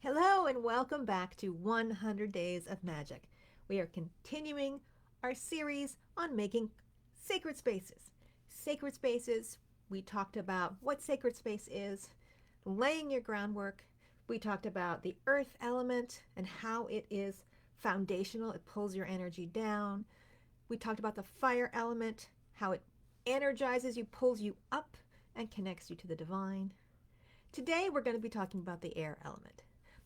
Hello and welcome back to 100 Days of Magic. We are continuing our series on making sacred spaces. Sacred spaces, we talked about what sacred space is, laying your groundwork. We talked about the earth element and how it is foundational, it pulls your energy down. We talked about the fire element, how it energizes you, pulls you up, and connects you to the divine. Today we're going to be talking about the air element.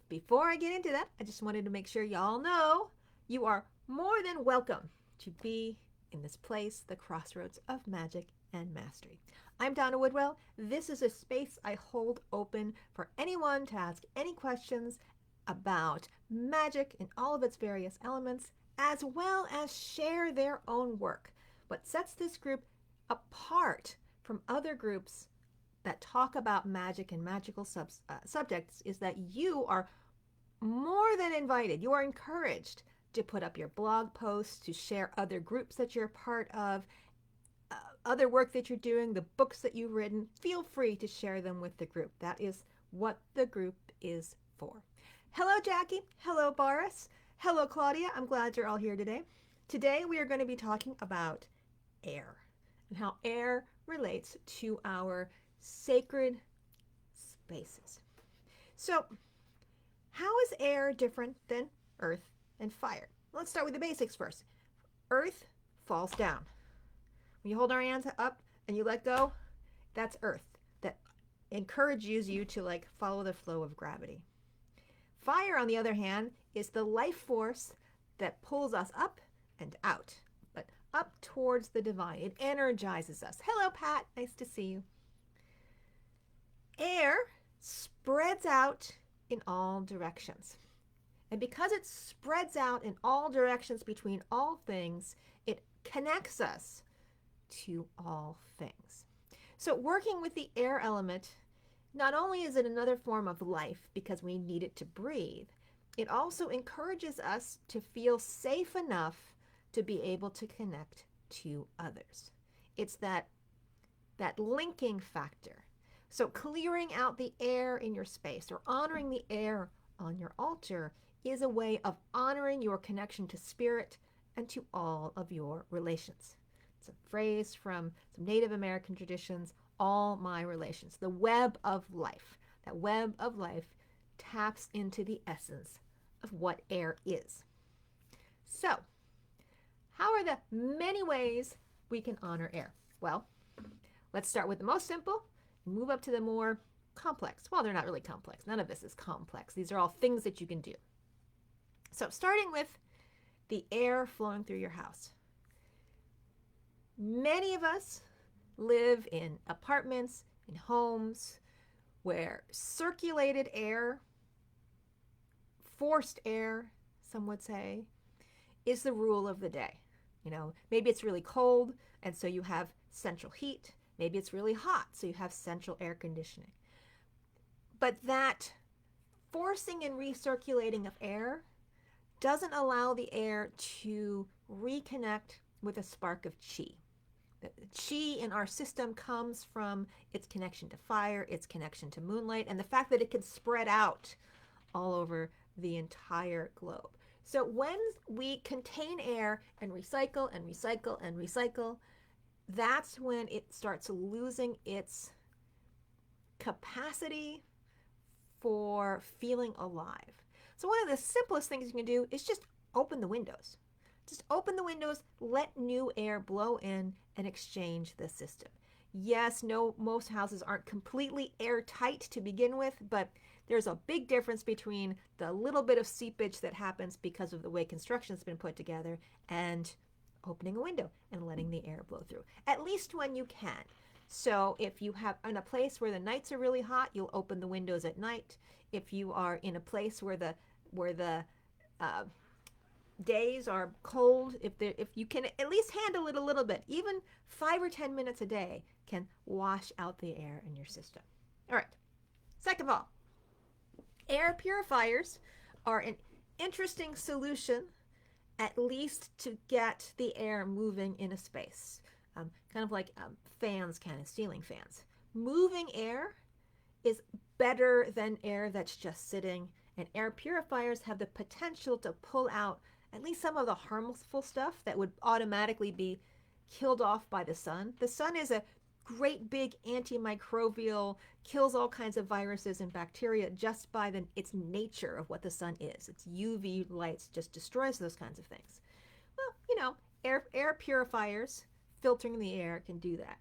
Before I get into that, I just wanted to make sure y'all know you are more than welcome to be in this place, the crossroads of magic and mastery. I'm Donna Woodwell. This is a space I hold open for anyone to ask any questions about magic in all of its various elements, as well as share their own work. What sets this group apart from other groups that talk about magic and magical subjects is that you are more than invited. You are encouraged to put up your blog posts, to share other groups that you're a part of, other work that you're doing, the books that you've written. Feel free to share them with the group. That is what the group is for. Hello, Jackie. Hello, Boris. Hello, Claudia. I'm glad you're all here today. Today, we are going to be talking about air and how air relates to our sacred spaces. So, how is air different than earth and fire? Let's start with the basics first. Earth falls down. When you hold our hands up and you let go, that's earth. That encourages you to follow the flow of gravity. Fire, on the other hand, is the life force that pulls us up and out, but up towards the divine. It energizes us. Hello, Pat. Nice to see you. Air spreads out in all directions. And because it spreads out in all directions between all things, it connects us to all things. So working with the air element, not only is it another form of life because we need it to breathe, it also encourages us to feel safe enough to be able to connect to others. It's that linking factor. So clearing out the air in your space or honoring the air on your altar is a way of honoring your connection to spirit and to all of your relations. It's a phrase from some Native American traditions, all my relations, the web of life. That web of life taps into the essence of what air is. So, how are the many ways we can honor air? Well, let's start with the most simple. Move up to the more complex. Well, they're not really complex. None of this is complex. These are all things that you can do. So starting with the air flowing through your house. Many of us live in apartments, in homes, where circulated air, forced air, some would say, is the rule of the day. Maybe it's really cold, and so you have central heat. Maybe it's really hot, so you have central air conditioning. But that forcing and recirculating of air doesn't allow the air to reconnect with a spark of chi. The chi in our system comes from its connection to fire, its connection to moonlight, and the fact that it can spread out all over the entire globe. So when we contain air and recycle and recycle and recycle, that's when it starts losing its capacity for feeling alive. So one of the simplest things you can do is just open the windows. Just open the windows, let new air blow in and exchange the system. Yes, most houses aren't completely airtight to begin with, but there's a big difference between the little bit of seepage that happens because of the way construction's been put together and opening a window and letting the air blow through, at least when you can. So if you have in a place where the nights are really hot, you'll open the windows at night. If you are in a place where the days are cold, if you can at least handle it a little bit, even 5 or 10 minutes a day can wash out the air in your system. All right. Second of all, air purifiers are an interesting solution, at least to get the air moving in a space, kind of like fans can, ceiling fans. Moving air is better than air that's just sitting And air purifiers have the potential to pull out at least some of the harmful stuff that would automatically be killed off by the sun. The sun is a great big antimicrobial, kills all kinds of viruses and bacteria just by its nature of what the sun is. Its UV lights just destroys those kinds of things. Well, air purifiers, filtering the air, can do that.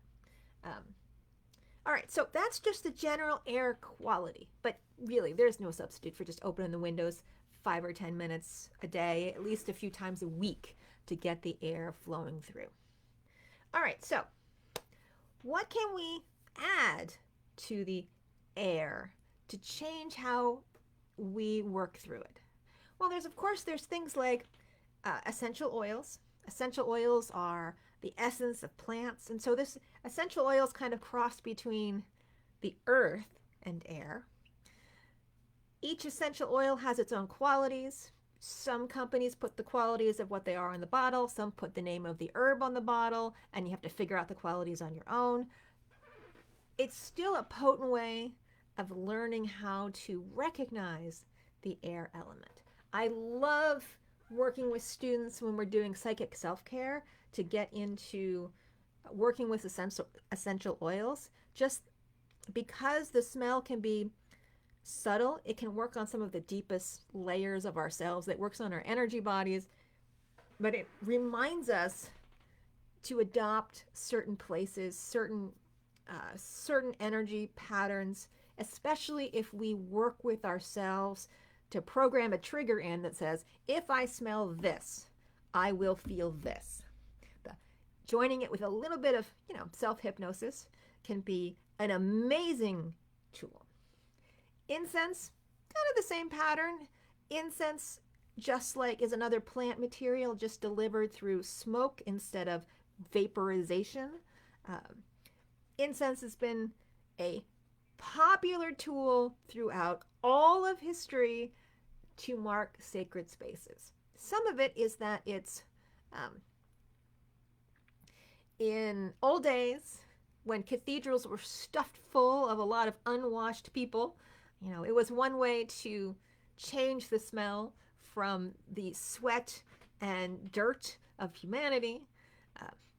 All right, so that's just the general air quality. But really, there's no substitute for just opening the windows 5 or 10 minutes a day, at least a few times a week, to get the air flowing through. All right, so what can we add to the air to change how we work through it? Well, there's things like essential oils. Essential oils are the essence of plants, and so this essential oils kind of cross between the earth and air. Each essential oil has its own qualities. Some companies put the qualities of what they are on the bottle, some put the name of the herb on the bottle, and you have to figure out the qualities on your own. It's still a potent way of learning how to recognize the air element. I love working with students when we're doing psychic self-care to get into working with essential oils. Just because the smell can be subtle, it can work on some of the deepest layers of ourselves. It works on our energy bodies, but it reminds us to adopt certain places, certain energy patterns, especially if we work with ourselves to program a trigger in that says, if I smell this, I will feel this. Joining it with a little bit of, self-hypnosis can be an amazing tool. Incense, kind of the same pattern. Incense, just like is another plant material, just delivered through smoke instead of vaporization. Incense has been a popular tool throughout all of history to mark sacred spaces. Some of it is that it's in old days when cathedrals were stuffed full of a lot of unwashed people. It was one way to change the smell from the sweat and dirt of humanity.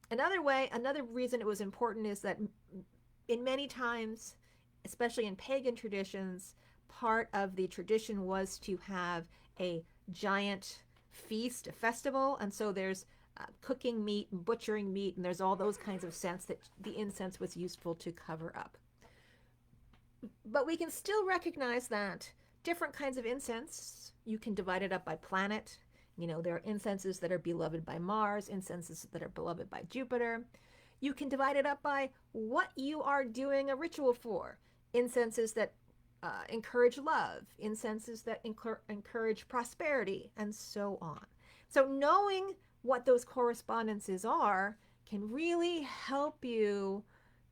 Another reason it was important is that in many times, especially in pagan traditions, part of the tradition was to have a giant feast, a festival, and so there's cooking meat and butchering meat, and there's all those kinds of scents that the incense was useful to cover up. But we can still recognize that different kinds of incense, you can divide it up by planet. There are incenses that are beloved by Mars, incenses that are beloved by Jupiter. You can divide it up by what you are doing a ritual for. Incenses that encourage love, incenses that encourage prosperity, and so on. So knowing what those correspondences are can really help you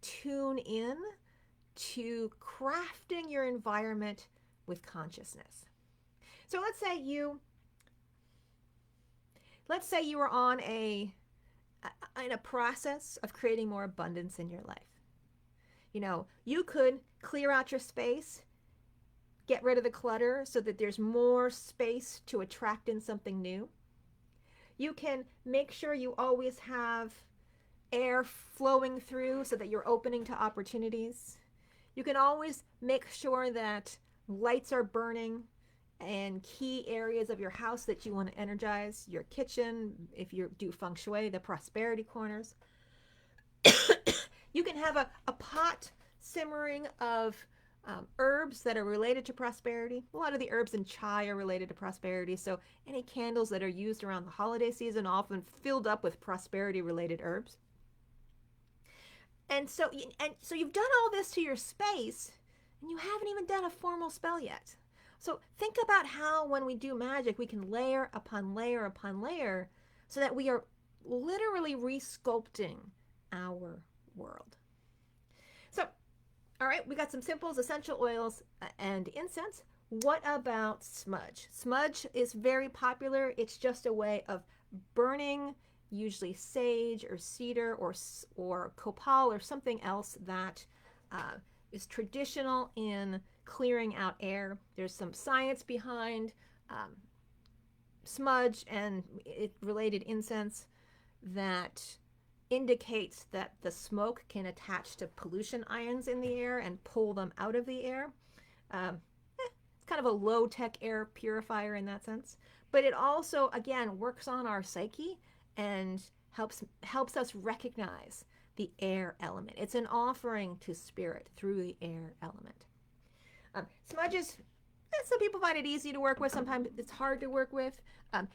tune in to crafting your environment with consciousness. So let's say you are in a process of creating more abundance in your life. You could clear out your space, get rid of the clutter so that there's more space to attract in something new. You can make sure you always have air flowing through so that you're opening to opportunities. You can always make sure that lights are burning in key areas of your house that you want to energize, your kitchen, if you do feng shui, the prosperity corners. You can have a pot simmering of herbs that are related to prosperity. A lot of the herbs in chai are related to prosperity, so any candles that are used around the holiday season are often filled up with prosperity-related herbs. And so you've done all this to your space, and you haven't even done a formal spell yet. So think about how when we do magic, we can layer upon layer upon layer so that we are literally resculpting our world. So, all right, we got some simples, essential oils, and incense. What about smudge? Smudge is very popular. It's just a way of burning usually sage or cedar or copal or something else that is traditional in clearing out air. There's some science behind smudge and it related incense that indicates that the smoke can attach to pollution ions in the air and pull them out of the air. It's kind of a low-tech air purifier in that sense. But it also, again, works on our psyche and helps us recognize the air element. It's an offering to spirit through the air element. Smudges, some people find it easy to work with. Sometimes it's hard to work with.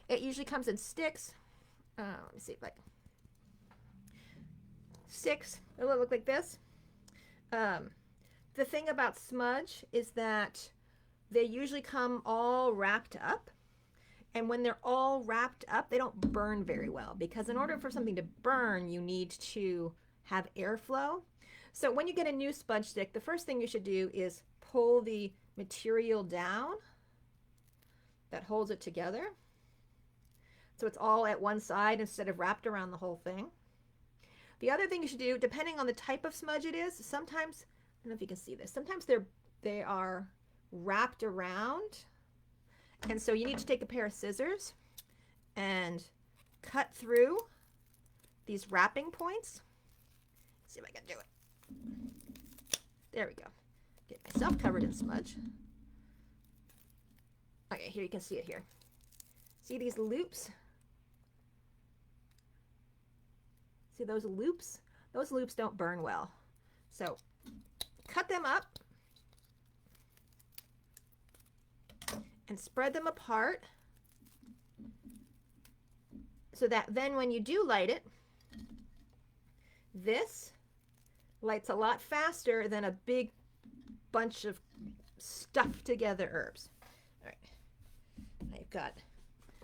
It usually comes in sticks. Let me see, like sticks. It'll look like this. The thing about smudge is that they usually come all wrapped up. And when they're all wrapped up, they don't burn very well, because in order for something to burn, you need to have airflow. So when you get a new smudge stick, the first thing you should do is pull the material down that holds it together. So it's all at one side instead of wrapped around the whole thing. The other thing you should do, depending on the type of smudge it is, sometimes, I don't know if you can see this, sometimes they are wrapped around. And so you need to take a pair of scissors and cut through these wrapping points. Let's see if I can do it. There we go. Get myself covered in smudge. Okay, here you can see it here. See these loops? See those loops? Those loops don't burn well. So cut them up and spread them apart so that then when you do light it, this lights a lot faster than a big bunch of stuffed together herbs. All right,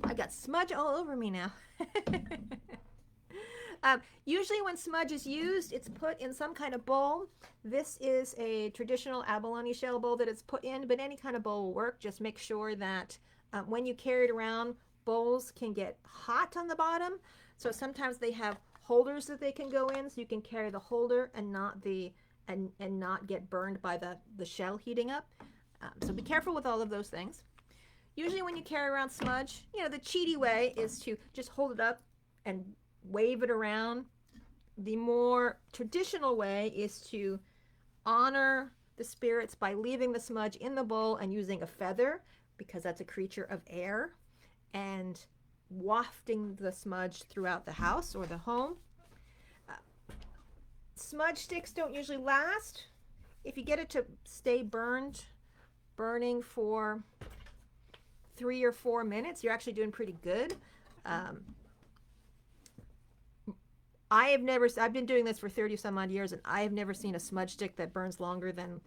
I've got smudge all over me now. Usually when smudge is used, it's put in some kind of bowl. This is a traditional abalone shell bowl that it's put in, but any kind of bowl will work. Just make sure that when you carry it around, bowls can get hot on the bottom. So sometimes they have holders that they can go in, so you can carry the holder and not not get burned by the shell heating up. So be careful with all of those things. Usually when you carry around smudge, the cheaty way is to just hold it up and wave it around. The more traditional way is to honor the spirits by leaving the smudge in the bowl and using a feather, because that's a creature of air, and wafting the smudge throughout the house or the home. Smudge sticks don't usually last. If you get it to stay burning for 3 or 4 minutes, you're actually doing pretty good. I've been doing this for 30 some odd years, and I have never seen a smudge stick that burns longer than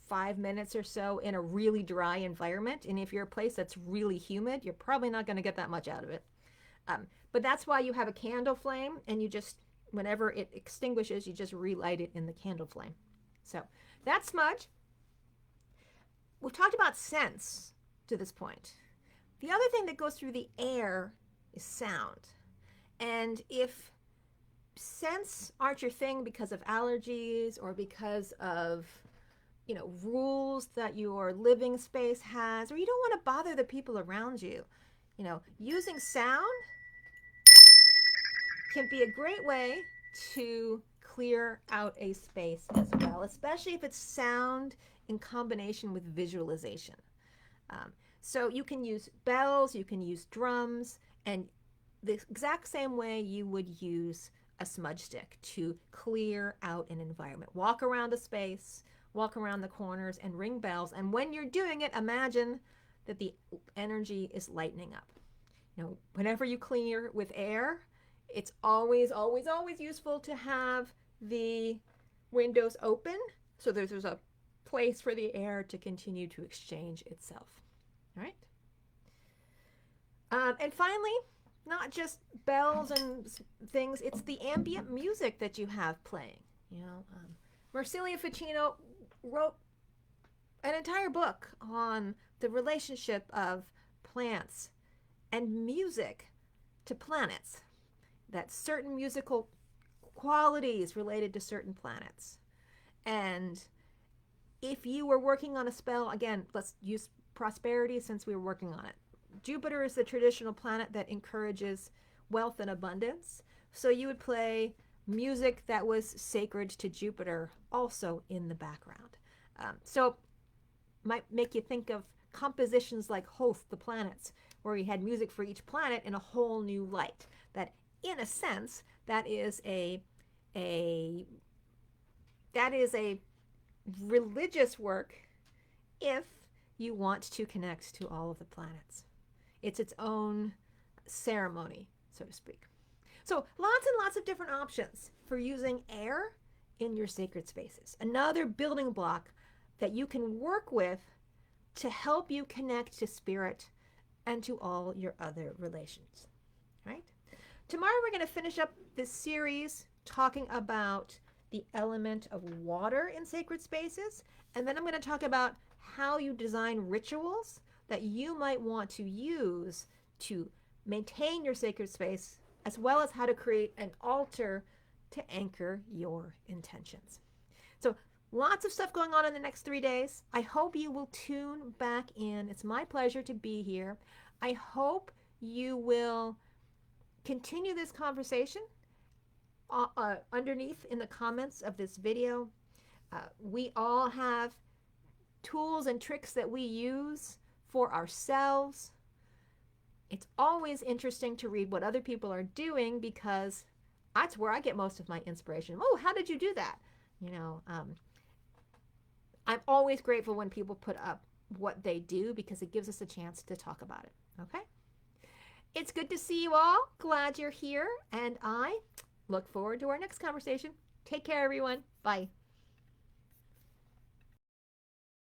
5 minutes or so in a really dry environment. And if you're a place that's really humid, you're probably not going to get that much out of it. But that's why you have a candle flame, and you just, whenever it extinguishes, you just relight it in the candle flame. So that's smudge. We've talked about scents to this point. The other thing that goes through the air is sound. And if scents aren't your thing because of allergies or because of rules that your living space has, or you don't want to bother the people around you, using sound can be a great way to clear out a space as well, especially if it's sound in combination with visualization. So you can use bells, you can use drums, and the exact same way you would use a smudge stick to clear out an environment. Walk around a space, walk around the corners, and ring bells. And when you're doing it, imagine that the energy is lightening up. Whenever you clear with air, it's always, always, always useful to have the windows open so there's a place for the air to continue to exchange itself. All right. And finally, not just bells and things, it's the ambient music that you have playing. Marsilio Ficino wrote an entire book on the relationship of plants and music to planets, that certain musical qualities related to certain planets. And if you were working on a spell, again, let's use prosperity since we were working on it. Jupiter is the traditional planet that encourages wealth and abundance. So you would play music that was sacred to Jupiter also in the background. So might make you think of compositions like Hoth, the planets, where you had music for each planet in a whole new light. That, in a sense, that is a religious work if you want to connect to all of the planets. It's its own ceremony, so to speak. So lots and lots of different options for using air in your sacred spaces. Another building block that you can work with to help you connect to spirit and to all your other relations, right? Tomorrow we're going to finish up this series talking about the element of water in sacred spaces, and then I'm going to talk about how you design rituals that you might want to use to maintain your sacred space, as well as how to create an altar to anchor your intentions. So lots of stuff going on in the next 3 days. I hope you will tune back in. It's my pleasure to be here. I hope you will continue this conversation underneath in the comments of this video. We all have tools and tricks that we use for ourselves. It's always interesting to read what other people are doing because that's where I get most of my inspiration. Oh, how did you do that? You know, I'm always grateful when people put up what they do because it gives us a chance to talk about it. Okay? It's good to see you all. Glad you're here. And I look forward to our next conversation. Take care, everyone. Bye.